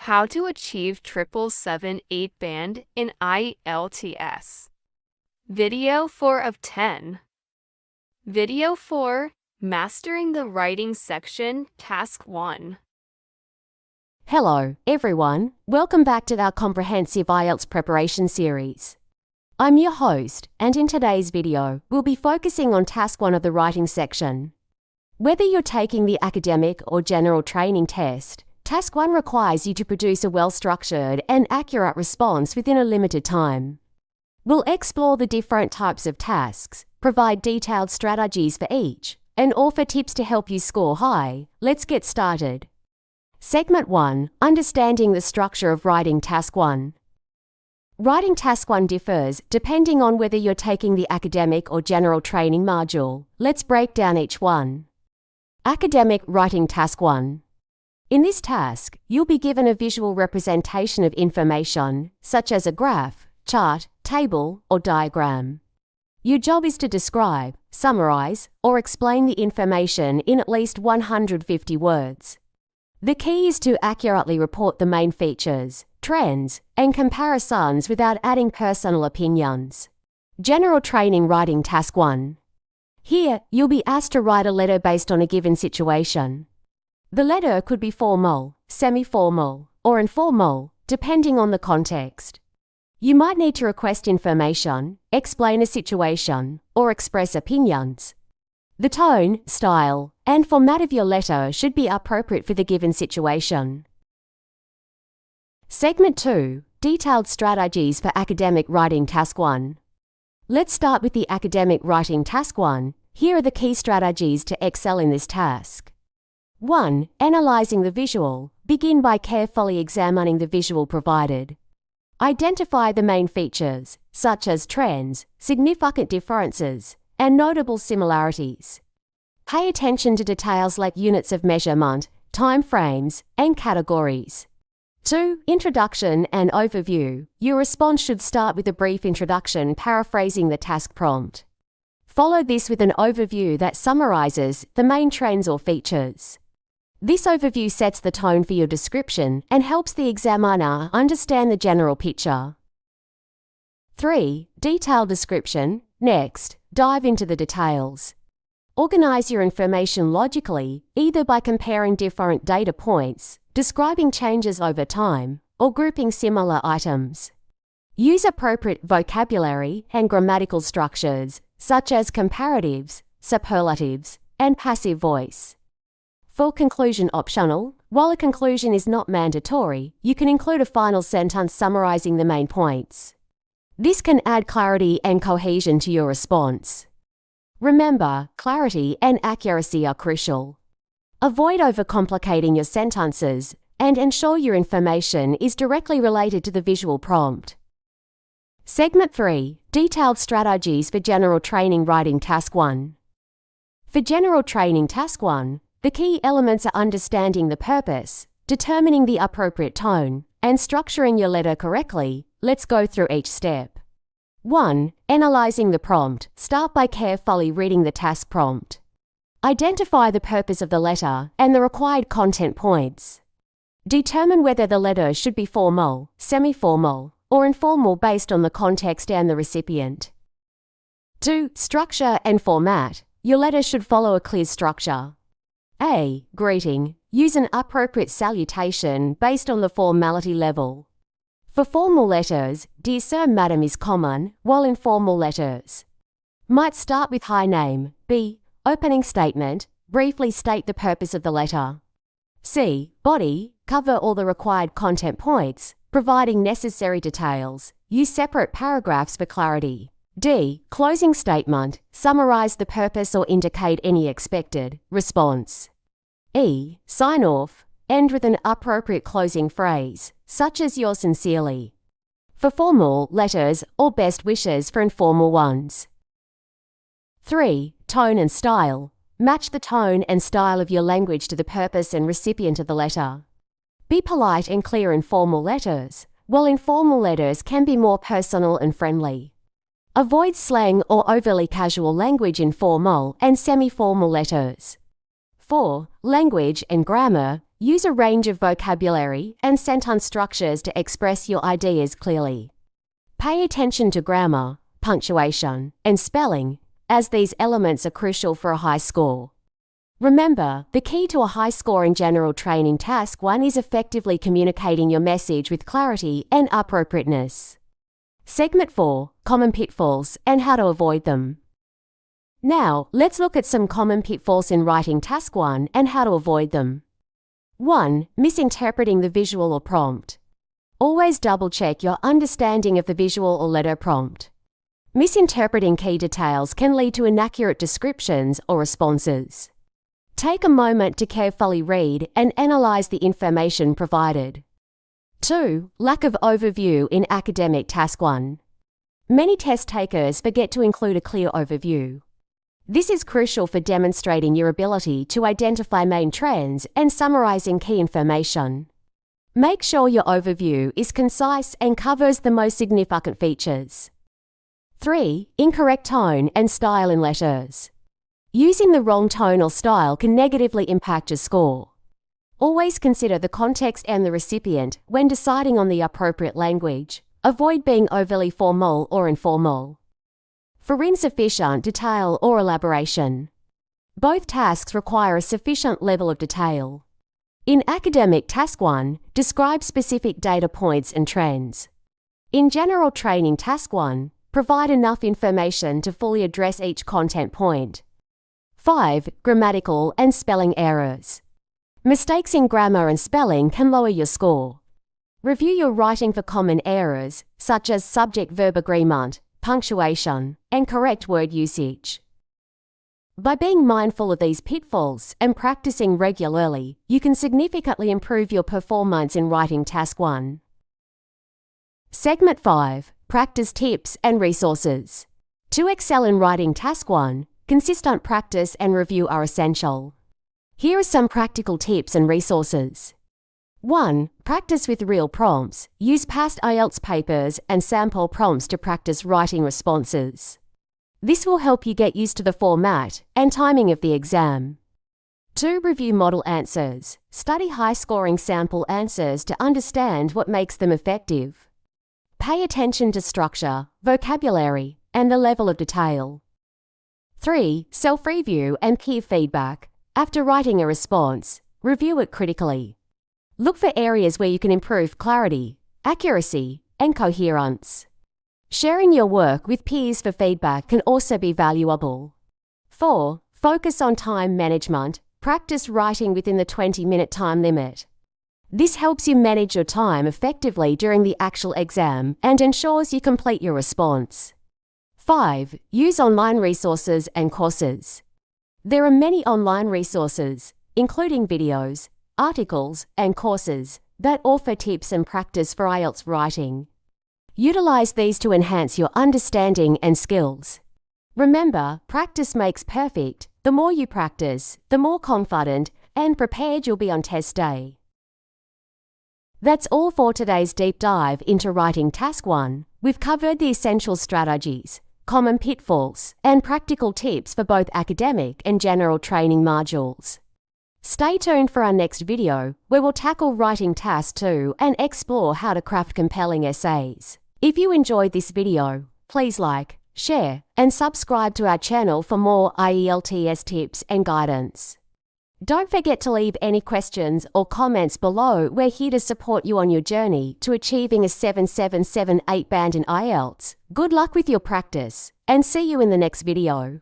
How to achieve 777-8 band in IELTS. Video 4 of 10. Video 4, Mastering the Writing Section, Task 1. Hello, everyone. Welcome back to our comprehensive IELTS preparation series. I'm your host, and in today's video, we'll be focusing on Task 1 of the writing section. Whether you're taking the academic or general training test, Task 1 requires you to produce a well-structured and accurate response within a limited time. We'll explore the different types of tasks, provide detailed strategies for each, and offer tips to help you score high. Let's get started. Segment 1. Understanding the structure of writing Task 1. Writing Task 1 differs depending on whether you're taking the academic or general training module. Let's break down each one. Academic Writing Task 1. In this task, you'll be given a visual representation of information, such as a graph, chart, table, or diagram. Your job is to describe, summarize, or explain the information in at least 150 words. The key is to accurately report the main features, trends, and comparisons without adding personal opinions. General Training Writing Task 1. Here, you'll be asked to write a letter based on a given situation. The letter could be formal, semi-formal, or informal, depending on the context. You might need to request information, explain a situation, or express opinions. The tone, style, and format of your letter should be appropriate for the given situation. Segment 2. Detailed Strategies for Academic Writing Task 1. Let's start with the Academic Writing Task 1. Here are the key strategies to excel in this task. 1. Analyzing the visual. Begin by carefully examining the visual provided. Identify the main features, such as trends, significant differences, and notable similarities. Pay attention to details like units of measurement, time frames, and categories. 2. Introduction and overview. Your response should start with a brief introduction paraphrasing the task prompt. Follow this with an overview that summarizes the main trends or features. This overview sets the tone for your description and helps the examiner understand the general picture. 3. Detailed description. Next, dive into the details. Organize your information logically, either by comparing different data points, describing changes over time, or grouping similar items. Use appropriate vocabulary and grammatical structures, such as comparatives, superlatives, and passive voice. Full conclusion optional. While a conclusion is not mandatory, you can include a final sentence summarizing the main points. This can add clarity and cohesion to your response. Remember, clarity and accuracy are crucial. Avoid overcomplicating your sentences and ensure your information is directly related to the visual prompt. Segment 3. Detailed Strategies for General Training Writing Task 1. For General Training Task 1, the key elements are understanding the purpose, determining the appropriate tone, and structuring your letter correctly. Let's go through each step. 1. Analyzing the prompt. Start by carefully reading the task prompt. Identify the purpose of the letter and the required content points. Determine whether the letter should be formal, semi-formal, or informal based on the context and the recipient. 2. Structure and format. Your letter should follow a clear structure. A. Greeting. Use an appropriate salutation based on the formality level. For formal letters, Dear Sir, Madam is common, while informal letters might start with hi name. B. Opening statement. Briefly state the purpose of the letter. C. Body. Cover all the required content points, providing necessary details. Use separate paragraphs for clarity. D. Closing statement. Summarize the purpose or indicate any expected response. E. Sign off. End with an appropriate closing phrase, such as yours sincerely. For formal letters, or best wishes for informal ones. 3. Tone and style. Match the tone and style of your language to the purpose and recipient of the letter. Be polite and clear in formal letters, while informal letters can be more personal and friendly. Avoid slang or overly casual language in formal and semi-formal letters. 4. Language and grammar. use a range of vocabulary and sentence structures to express your ideas clearly. Pay attention to grammar, punctuation, and spelling, as these elements are crucial for a high score. Remember, the key to a high score in General Training Task 1 is effectively communicating your message with clarity and appropriateness. Segment 4, Common Pitfalls and How to Avoid Them. Now, let's look at some common pitfalls in writing Task 1 and how to avoid them. 1. Misinterpreting the visual or prompt. Always double-check your understanding of the visual or letter prompt. Misinterpreting key details can lead to inaccurate descriptions or responses. Take a moment to carefully read and analyze the information provided. 2. Lack of overview in academic Task 1. Many test takers forget to include a clear overview. This is crucial for demonstrating your ability to identify main trends and summarizing key information. Make sure your overview is concise and covers the most significant features. 3. Incorrect tone and style in letters. Using the wrong tone or style can negatively impact your score. Always consider the context and the recipient when deciding on the appropriate language. Avoid being overly formal or informal. For insufficient detail or elaboration. Both tasks require a sufficient level of detail. In academic Task 1, describe specific data points and trends. In General Training Task 1, provide enough information to fully address each content point. 5. Grammatical and spelling errors. Mistakes in grammar and spelling can lower your score. Review your writing for common errors, such as subject-verb agreement, punctuation, and correct word usage. By being mindful of these pitfalls and practicing regularly, you can significantly improve your performance in writing Task 1. Segment 5, Practice Tips and Resources. To excel in writing Task 1, consistent practice and review are essential. Here are some practical tips and resources. 1. Practice with real prompts. Use past IELTS papers and sample prompts to practice writing responses. This will help you get used to the format and timing of the exam. 2. Review model answers. Study high-scoring sample answers to understand what makes them effective. Pay attention to structure, vocabulary, and the level of detail. 3. Self-review and peer feedback. After writing a response, review it critically. Look for areas where you can improve clarity, accuracy, and coherence. Sharing your work with peers for feedback can also be valuable. 4. Focus on time management. Practice writing within the 20-minute time limit. This helps you manage your time effectively during the actual exam and ensures you complete your response. 5. Use online resources and courses. There are many online resources, including videos, articles, and courses, that offer tips and practice for IELTS writing. Utilize these to enhance your understanding and skills. Remember, practice makes perfect. The more you practice, the more confident and prepared you'll be on test day. That's all for today's deep dive into writing Task 1. We've covered the essential strategies, common pitfalls, and practical tips for both academic and general training modules. Stay tuned for our next video, where we'll tackle writing Task 2 and explore how to craft compelling essays. If you enjoyed this video, please like, share, and subscribe to our channel for more IELTS tips and guidance. Don't forget to leave any questions or comments below. We're here to support you on your journey to achieving a 7778 band in IELTS. Good luck with your practice, and see you in the next video.